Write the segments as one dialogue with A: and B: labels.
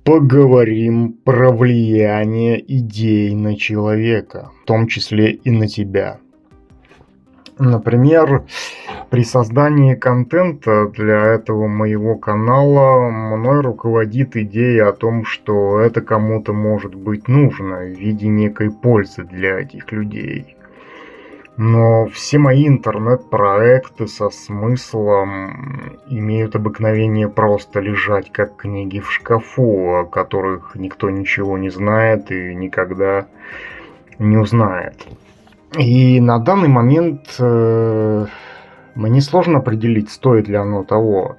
A: Поговорим про влияние идей на человека, в том числе и на тебя. Например, при создании контента для этого моего канала мной руководит идея о том, что это кому-то может быть нужно в виде некой пользы для этих людей. Но все мои интернет-проекты со смыслом имеют обыкновение просто лежать как книги в шкафу, о которых никто ничего не знает и никогда не узнает. И на данный момент мне сложно определить, стоит ли оно того.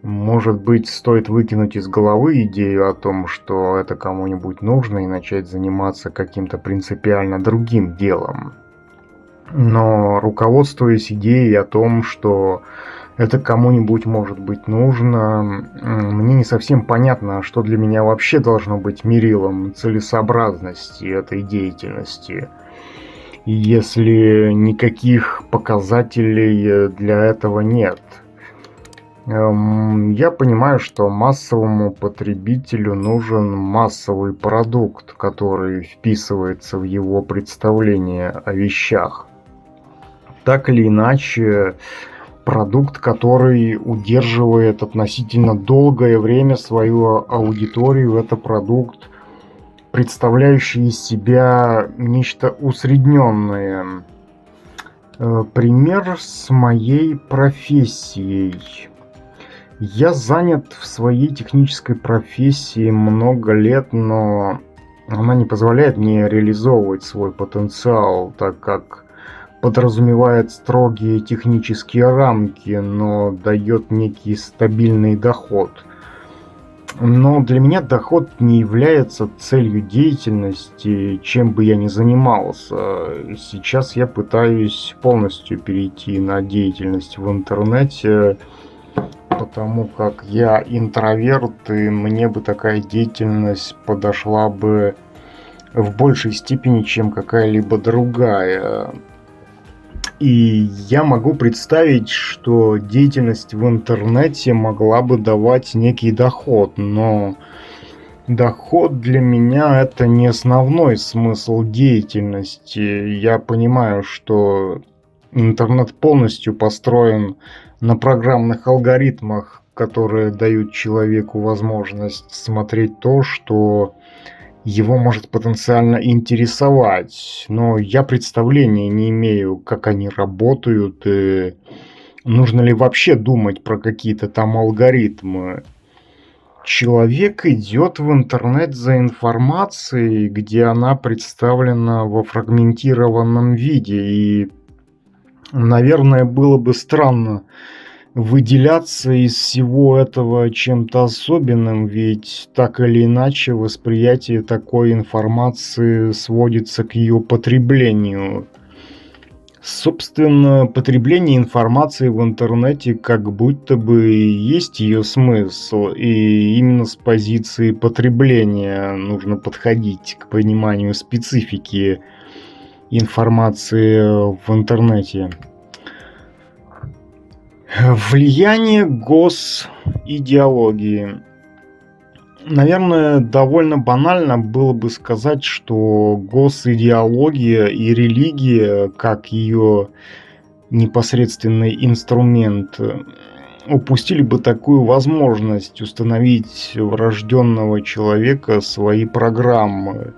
A: Может быть, стоит выкинуть из головы идею о том, что это кому-нибудь нужно, и начать заниматься каким-то принципиально другим делом. Но руководствуясь идеей о том, что это кому-нибудь может быть нужно, мне не совсем понятно, что для меня вообще должно быть мерилом целесообразности этой деятельности. И если никаких показателей для этого нет. Я понимаю, что массовому потребителю нужен массовый продукт, который вписывается в его представление о вещах. Так или иначе, продукт, который удерживает относительно долгое время свою аудиторию, это продукт, представляющий из себя нечто усредненное. Пример с моей профессией. Я занят в своей технической профессии много лет, но она не позволяет мне реализовывать свой потенциал, так как подразумевает строгие технические рамки, но дает некий стабильный доход. Но для меня доход не является целью деятельности, чем бы я ни занимался. Сейчас я пытаюсь полностью перейти на деятельность в интернете, потому как я интроверт, и мне бы такая деятельность подошла бы в большей степени, чем какая-либо другая. И я могу представить, что деятельность в интернете могла бы давать некий доход, но доход для меня это не основной смысл деятельности. Я понимаю, что интернет полностью построен на программных алгоритмах, которые дают человеку возможность смотреть то, что его может потенциально интересовать, но я представления не имею, как они работают, и нужно ли вообще думать про какие-то там алгоритмы. Человек идет в интернет за информацией, где она представлена во фрагментированном виде, и, наверное, было бы странно выделяться из всего этого чем-то особенным, ведь так или иначе восприятие такой информации сводится к ее потреблению. Собственно, потребление информации в интернете как будто бы и есть ее смысл, и именно с позиции потребления нужно подходить к пониманию специфики информации в интернете. Влияние госидеологии. Наверное, довольно банально было бы сказать, что госидеология и религия, как ее непосредственный инструмент, упустили бы такую возможность установить врожденного человека свои программы.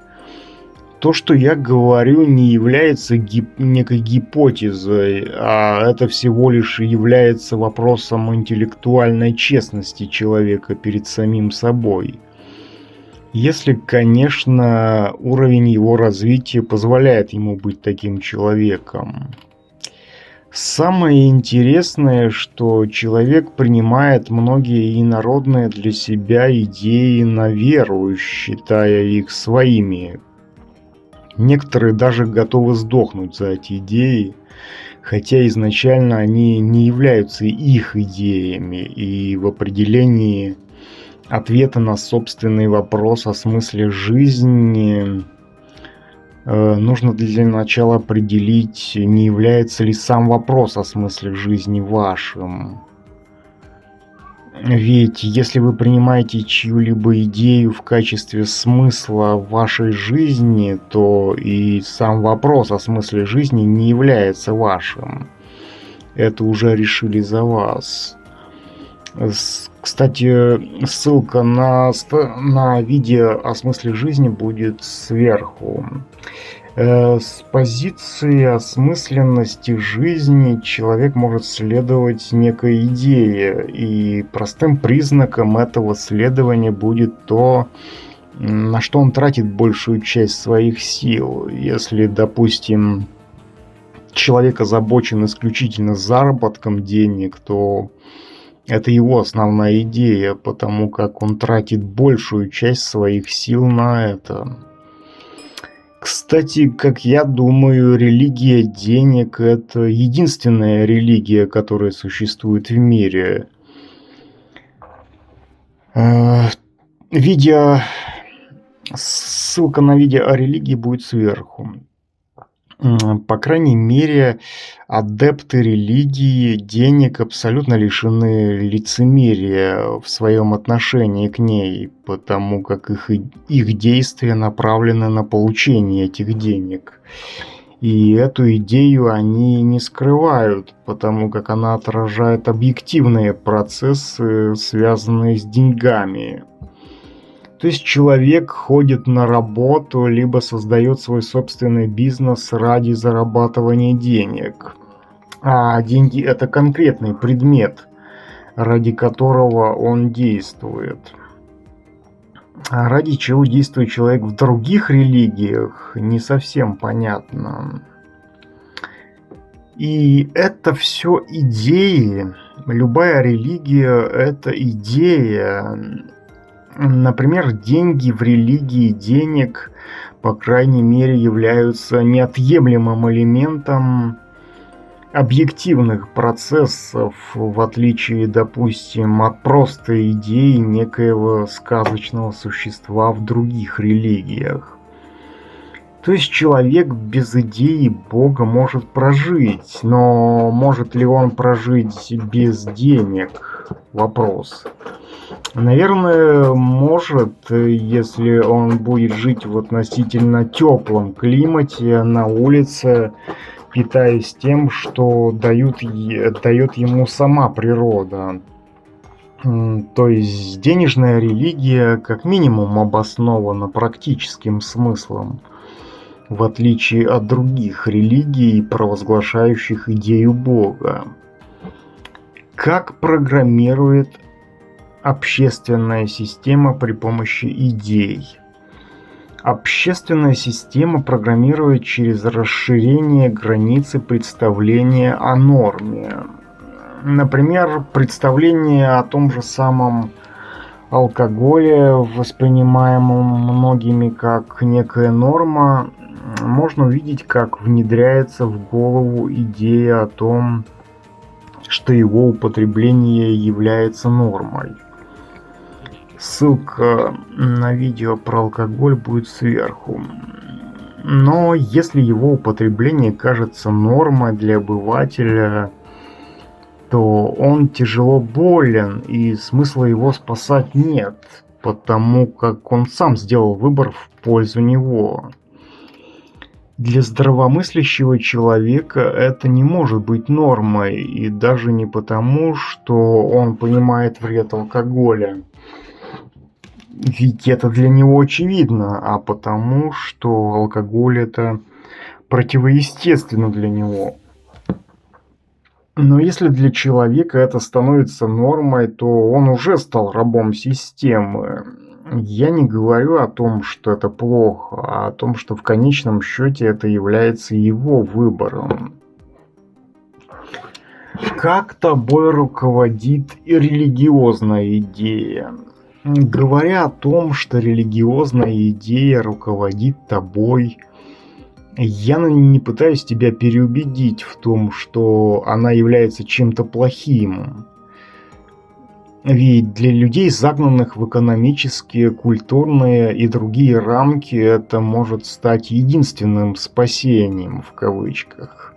A: То, что я говорю, не является некой гипотезой, а это всего лишь является вопросом интеллектуальной честности человека перед самим собой. Если, конечно, уровень его развития позволяет ему быть таким человеком. Самое интересное, что человек принимает многие инородные для себя идеи на веру, считая их своими. Некоторые даже готовы сдохнуть за эти идеи, хотя изначально они не являются их идеями, и в определении ответа на собственный вопрос о смысле жизни нужно для начала определить, не является ли сам вопрос о смысле жизни вашим. Ведь если вы принимаете чью-либо идею в качестве смысла вашей жизни, то и сам вопрос о смысле жизни не является вашим. Это уже решили за вас. Кстати, ссылка на видео о смысле жизни будет сверху. С позиции осмысленности жизни человек может следовать некой идее, и простым признаком этого следования будет то, на что он тратит большую часть своих сил. Если, допустим, человек озабочен исключительно заработком денег, то это его основная идея, потому как он тратит большую часть своих сил на это. Кстати, как я думаю, религия денег – это единственная религия, которая существует в мире. Ссылка на видео о религии будет сверху. По крайней мере, адепты религии денег абсолютно лишены лицемерия в своем отношении к ней, потому как их действия направлены на получение этих денег. И эту идею они не скрывают, потому как она отражает объективные процессы, связанные с деньгами. То есть человек ходит на работу, либо создает свой собственный бизнес ради зарабатывания денег. А деньги – это конкретный предмет, ради которого он действует. А ради чего действует человек в других религиях, не совсем понятно. И это все идеи. Любая религия – это идея. Например, деньги в религии денег, по крайней мере, являются неотъемлемым элементом объективных процессов, в отличие, допустим, от простой идеи некоего сказочного существа в других религиях. То есть человек без идеи Бога может прожить, но может ли он прожить без денег? Вопрос. Наверное, может, если он будет жить в относительно теплом климате на улице, питаясь тем, что дает ему сама природа. То есть денежная религия как минимум обоснована практическим смыслом, в отличие от других религий, провозглашающих идею Бога. Как программирует общественная система при помощи идей? Общественная система программирует через расширение границы представления о норме. Например, представление о том же самом алкоголе, воспринимаемом многими как некая норма, можно увидеть, как внедряется в голову идея о том, что его употребление является нормой. Ссылка на видео про алкоголь будет сверху. Но если его употребление кажется нормой для обывателя, то он тяжело болен, и смысла его спасать нет, потому как он сам сделал выбор в пользу него. Для здравомыслящего человека это не может быть нормой, и даже не потому, что он понимает вред алкоголя. Ведь это для него очевидно, а потому, что алкоголь это противоестественно для него. Но если для человека это становится нормой, то он уже стал рабом системы. Я не говорю о том, что это плохо, а о том, что в конечном счете это является его выбором. Как тобой руководит и религиозная идея? Говоря о том, что религиозная идея руководит тобой, я не пытаюсь тебя переубедить в том, что она является чем-то плохим. Ведь для людей, загнанных в экономические, культурные и другие рамки, это может стать единственным спасением, в кавычках.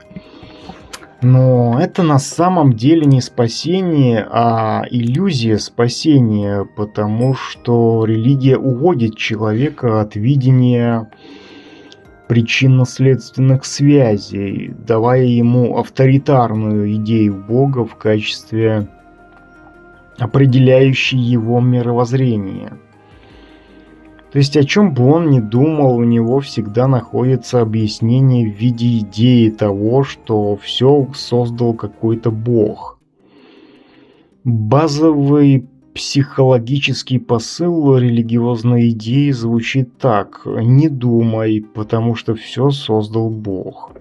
A: Но это на самом деле не спасение, а иллюзия спасения, потому что религия уводит человека от видения причинно-следственных связей, давая ему авторитарную идею Бога в качестве определяющей его мировоззрение. То есть о чем бы он ни думал, у него всегда находится объяснение в виде идеи того, что все создал какой-то бог. Базовый психологический посыл религиозной идеи звучит так: не думай, потому что все создал Бог.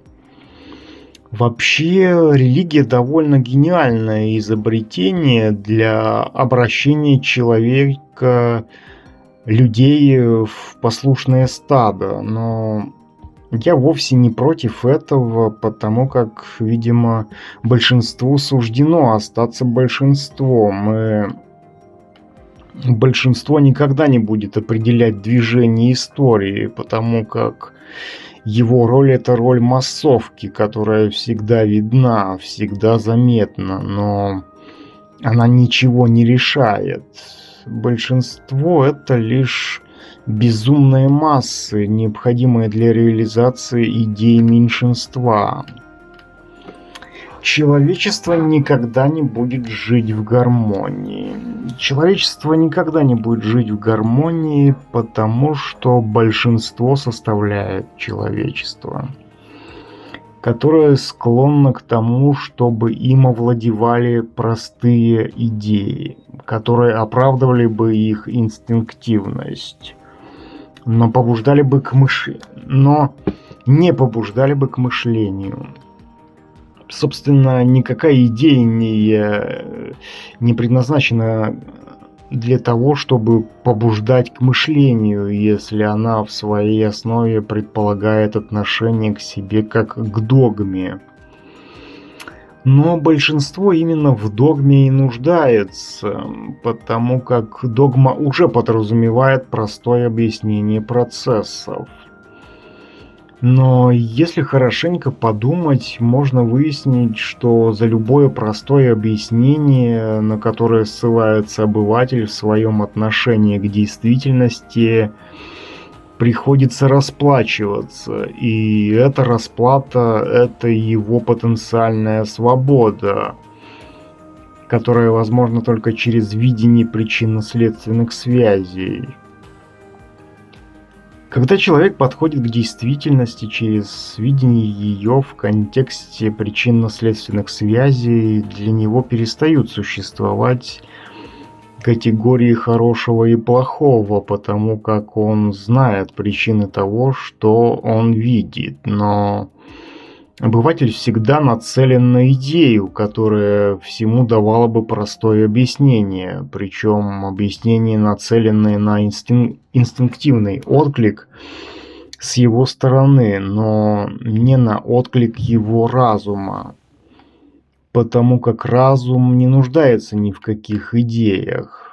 A: Вообще, религия довольно гениальное изобретение для обращения человека, людей в послушное стадо, но я вовсе не против этого, потому как, видимо, большинству суждено остаться большинством, и большинство никогда не будет определять движение истории, потому как его роль — это роль массовки, которая всегда видна, всегда заметна, но она ничего не решает. Большинство — это лишь безумные массы, необходимые для реализации идей меньшинства. Человечество никогда не будет жить в гармонии. Человечество никогда не будет жить в гармонии, потому что большинство составляет человечество, которое склонно к тому, чтобы им овладевали простые идеи, которые оправдывали бы их инстинктивность, но не побуждали бы к мышлению. Собственно, никакая идея не предназначена для того, чтобы побуждать к мышлению, если она в своей основе предполагает отношение к себе как к догме. Но большинство именно в догме и нуждается, потому как догма уже подразумевает простое объяснение процессов. Но если хорошенько подумать, можно выяснить, что за любое простое объяснение, на которое ссылается обыватель в своем отношении к действительности, приходится расплачиваться. И эта расплата — это его потенциальная свобода, которая возможна только через видение причинно-следственных связей. Когда человек подходит к действительности через видение ее в контексте причинно-следственных связей, для него перестают существовать категории хорошего и плохого, потому как он знает причины того, что он видит. Но обыватель всегда нацелен на идею, которая всему давала бы простое объяснение, причем объяснение, нацеленное на инстинктивный отклик с его стороны, но не на отклик его разума, потому как разум не нуждается ни в каких идеях.